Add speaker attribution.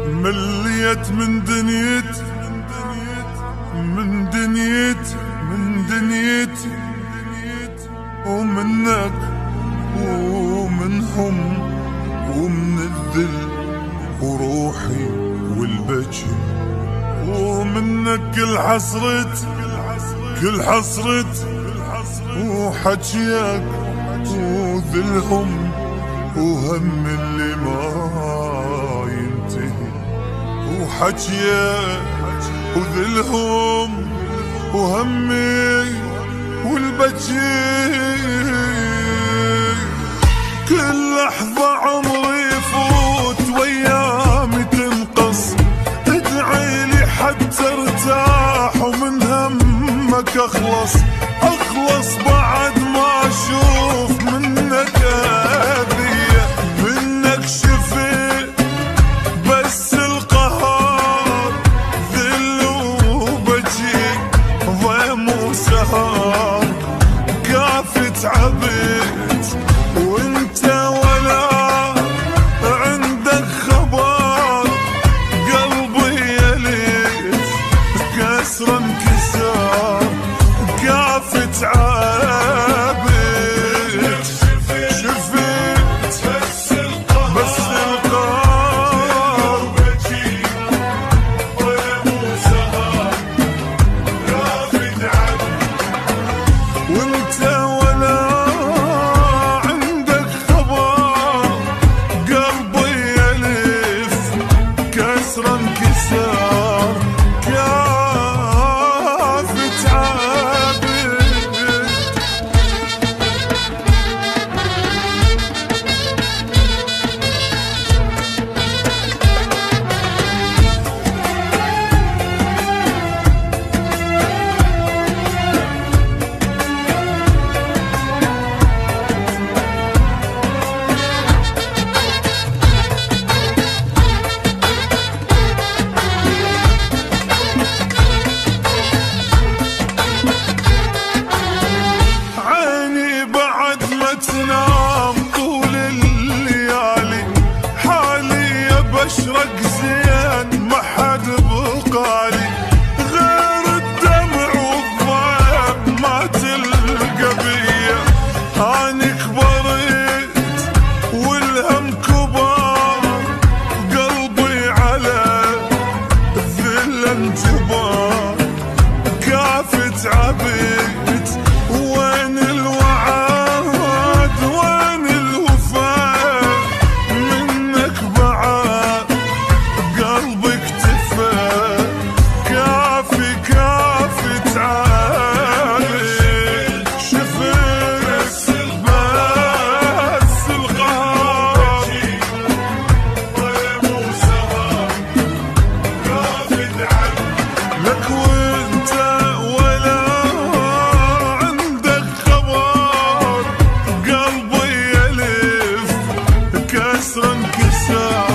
Speaker 1: مليت من دنيتي من دنيتي من دنيتي ومنك ومنهم ومن الذل وروحي والبجي ومنك كل حسرت كل حسرت وحكيك وذلهم وهم اللي ما ينتهي وحكيك وذلهم وهمي والبجي كل لحظة عمري يفوت وايامي تنقص ادعي لي حتى ارتاح ومن همك اخلص بعد ما اشوف منك اذية منك شفيت بس القهر ذل وبجي ضيم وسهر كافي تعبت وانت ولا عندك خبر قلبي يلف كسر انكسار كافي تعبت تنام طول الليالي حالي بشرق زين ما حد بقالي غير الدمع والضيم ما تلقى بيا اني كبرت والهم كبار قلبي على الذل انجبار كافي تعبت وين الوعد كسر انكسار